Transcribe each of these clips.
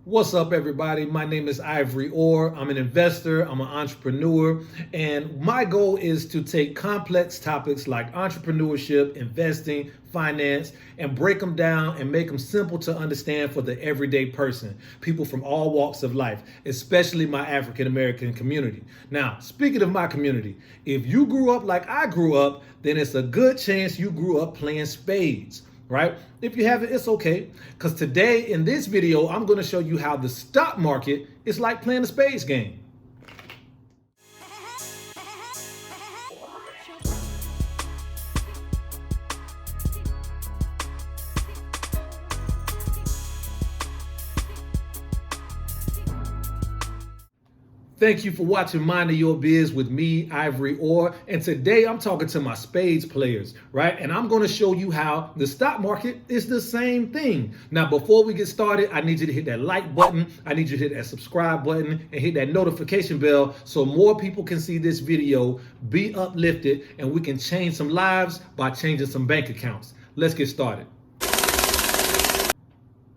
What's up, everybody? My name is Ivory Orr. I'm an investor, I'm an entrepreneur, and my goal is to take complex topics like entrepreneurship, investing, finance, and break them down and make them simple to understand for the everyday person, people from all walks of life, especially my African American community. Now, speaking of my community, if you grew up like I grew up, then it's a good chance you grew up playing spades. Right? If you haven't, it's okay. Because today in this video, I'm going to show you how the stock market is like playing a spades game. Thank you for watching Mind Your Biz with me, Ivory Orr. And today I'm talking to my spades players, right? And I'm going to show you how the stock market is the same thing. Now, before we get started, I need you to hit that like button. I need you to hit that subscribe button and hit that notification bell so more people can see this video, be uplifted, and we can change some lives by changing some bank accounts. Let's get started.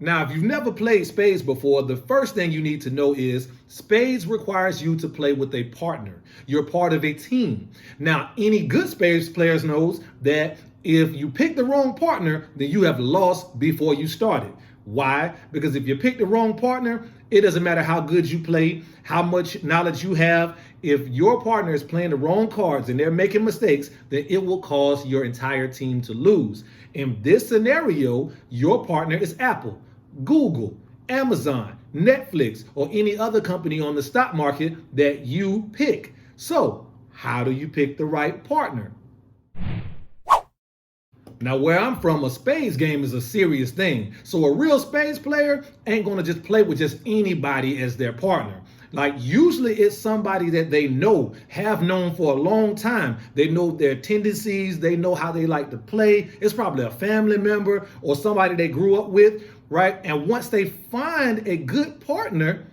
Now, if you've never played spades before, the first thing you need to know is spades requires you to play with a partner. You're part of a team. Now, any good spades players knows that if you pick the wrong partner, then you have lost before you started. Why? Because if you pick the wrong partner, it doesn't matter how good you play, how much knowledge you have. If your partner is playing the wrong cards and they're making mistakes, then it will cause your entire team to lose. In this scenario, your partner is Apple, Google, Amazon, Netflix, or any other company on the stock market that you pick. So, how do you pick the right partner? Now, where I'm from, a spades game is a serious thing. So a real spades player ain't gonna just play with just anybody as their partner. Like, usually it's somebody that they know, have known for a long time. They know their tendencies, they know how they like to play. It's probably a family member or somebody they grew up with, right? And once they find a good partner,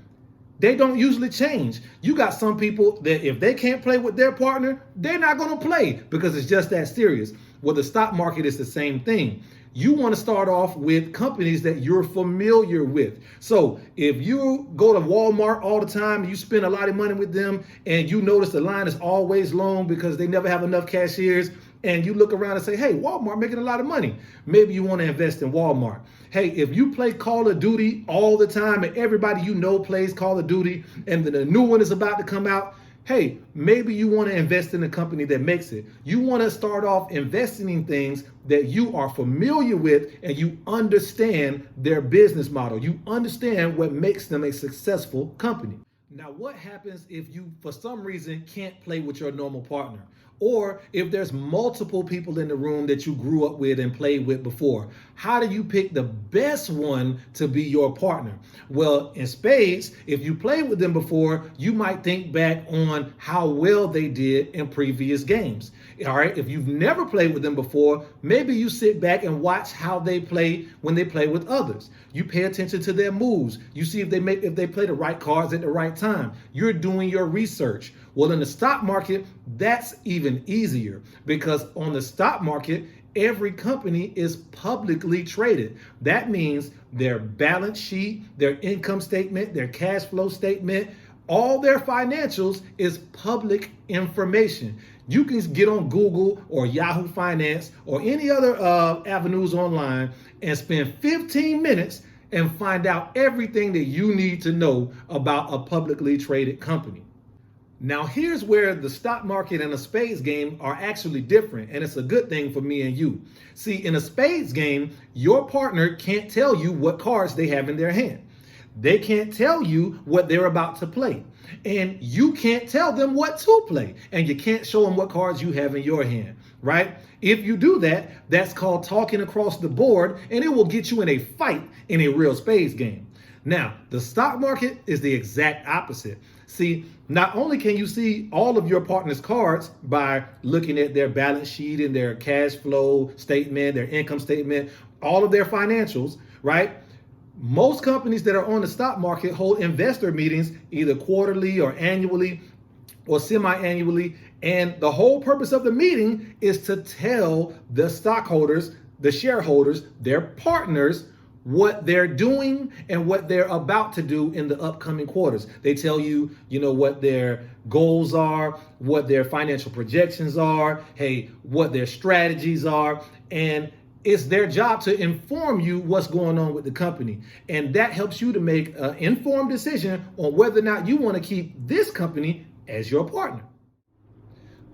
they don't usually change. You got some people that if they can't play with their partner, they're not gonna play because it's just that serious. Well, the stock market is the same thing. You want to start off with companies that you're familiar with. So if you go to Walmart all the time, you spend a lot of money with them, and you notice the line is always long because they never have enough cashiers, and you look around and say, hey, Walmart making a lot of money. Maybe you want to invest in Walmart. Hey, if you play Call of Duty all the time and everybody you know plays Call of Duty and then a new one is about to come out, hey, maybe you want to invest in a company that makes it. You want to start off investing in things that you are familiar with and you understand their business model. You understand what makes them a successful company. Now, what happens if you, for some reason, can't play with your normal partner? Or if there's multiple people in the room that you grew up with and played with before? How do you pick the best one to be your partner? Well, in spades, if you played with them before, you might think back on how well they did in previous games. All right, if you've never played with them before, maybe you sit back and watch how they play when they play with others. You pay attention to their moves. You see if they play the right cards at the right time. You're doing your research. Well, in the stock market, that's even easier because on the stock market, every company is publicly traded. That means their balance sheet, their income statement, their cash flow statement, all their financials is public information. You can get on Google or Yahoo Finance or any other avenues online and spend 15 minutes and find out everything that you need to know about a publicly traded company. Now, here's where the stock market and a spades game are actually different, and it's a good thing for me and you. See, in a spades game, your partner can't tell you what cards they have in their hand. They can't tell you what they're about to play, and you can't tell them what to play, and you can't show them what cards you have in your hand, right? If you do that, that's called talking across the board, and it will get you in a fight in a real spades game. Now, the stock market is the exact opposite. See, not only can you see all of your partner's cards by looking at their balance sheet and their cash flow statement, their income statement, all of their financials, right? Most companies that are on the stock market hold investor meetings either quarterly or annually or semi-annually. And the whole purpose of the meeting is to tell the stockholders, the shareholders, their partners, what they're doing and what they're about to do in the upcoming quarters. They tell you, what their goals are, what their financial projections are, hey, what their strategies are, and it's their job to inform you what's going on with the company. And that helps you to make an informed decision on whether or not you want to keep this company as your partner.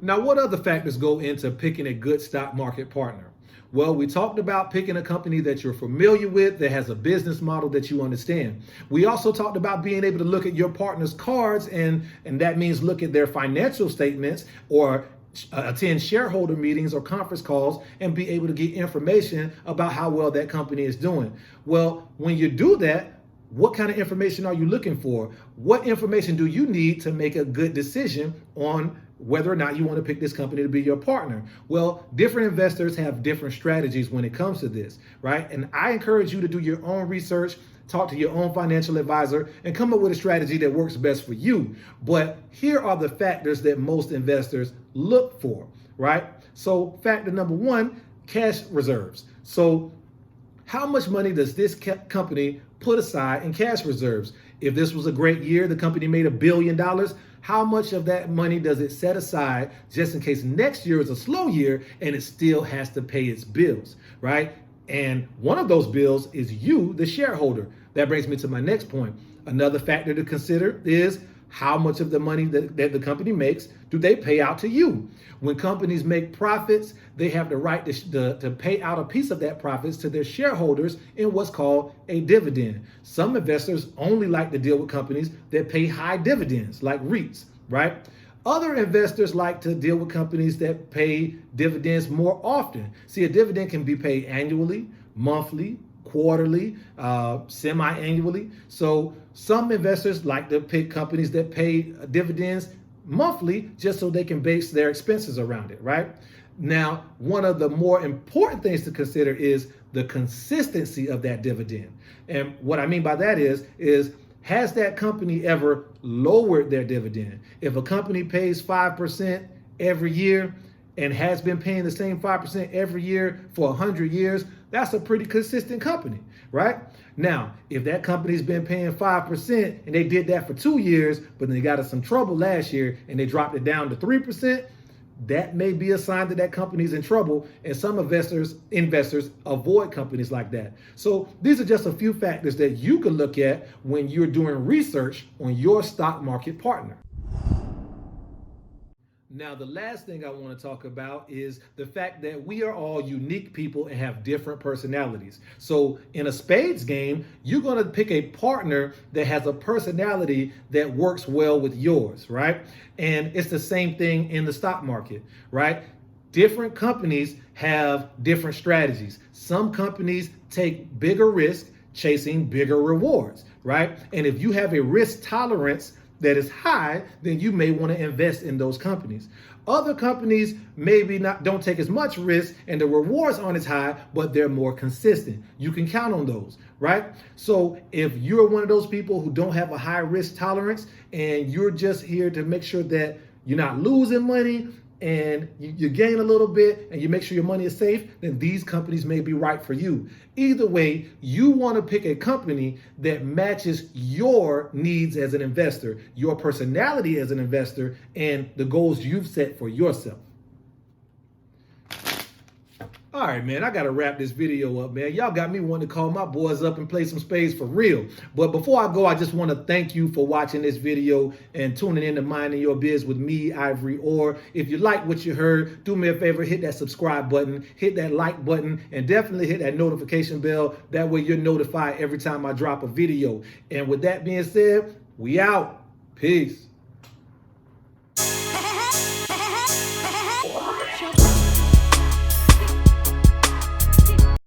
Now, what other factors go into picking a good stock market partner? Well, we talked about picking a company that you're familiar with, that has a business model that you understand. We also talked about being able to look at your partner's cards, and that means look at their financial statements or attend shareholder meetings or conference calls and be able to get information about how well that company is doing. Well, when you do that, what kind of information are you looking for? What information do you need to make a good decision on whether or not you want to pick this company to be your partner? Well, different investors have different strategies when it comes to this, right? And I encourage you to do your own research, talk to your own financial advisor, and come up with a strategy that works best for you. But here are the factors that most investors look for, right? So factor number one, cash reserves. So how much money does this company put aside in cash reserves? If this was a great year, the company made $1 billion, how much of that money does it set aside just in case next year is a slow year and it still has to pay its bills, right? And one of those bills is you, the shareholder. That brings me to my next point. Another factor to consider is how much of the money that the company makes do they pay out to you? When companies make profits, they have the right to pay out a piece of that profits to their shareholders in what's called a dividend. Some investors only like to deal with companies that pay high dividends, like REITs, right? Other investors like to deal with companies that pay dividends more often. See, a dividend can be paid annually, monthly, quarterly, semi-annually. So some investors like to pick companies that pay dividends monthly just so they can base their expenses around it, right? Now, one of the more important things to consider is the consistency of that dividend. And what I mean by that is has that company ever lowered their dividend? If a company pays 5% every year and has been paying the same 5% every year for 100 years, that's a pretty consistent company, right? Now, if that company's been paying 5% and they did that for 2 years, but then they got in some trouble last year and they dropped it down to 3%, that may be a sign that that company's in trouble, and some investors avoid companies like that. So these are just a few factors that you can look at when you're doing research on your stock market partner. Now, the last thing I want to talk about is the fact that we are all unique people and have different personalities. So in a spades game, you're going to pick a partner that has a personality that works well with yours, right? And it's the same thing in the stock market, right? Different companies have different strategies. Some companies take bigger risks, chasing bigger rewards, right? And if you have a risk tolerance that is high, then you may want to invest in those companies. Other companies maybe don't take as much risk and the rewards aren't as high, but they're more consistent. You can count on those, right? So if you're one of those people who don't have a high risk tolerance and you're just here to make sure that you're not losing money and you gain a little bit and you make sure your money is safe, then these companies may be right for you. Either way, you want to pick a company that matches your needs as an investor, your personality as an investor, and the goals you've set for yourself. All right, man, I got to wrap this video up, man. Y'all got me wanting to call my boys up and play some spades for real. But before I go, I just want to thank you for watching this video and tuning in to Minding Your Biz with me, Ivory Orr. If you like what you heard, do me a favor, hit that subscribe button, hit that like button, and definitely hit that notification bell. That way you're notified every time I drop a video. And with that being said, we out. Peace.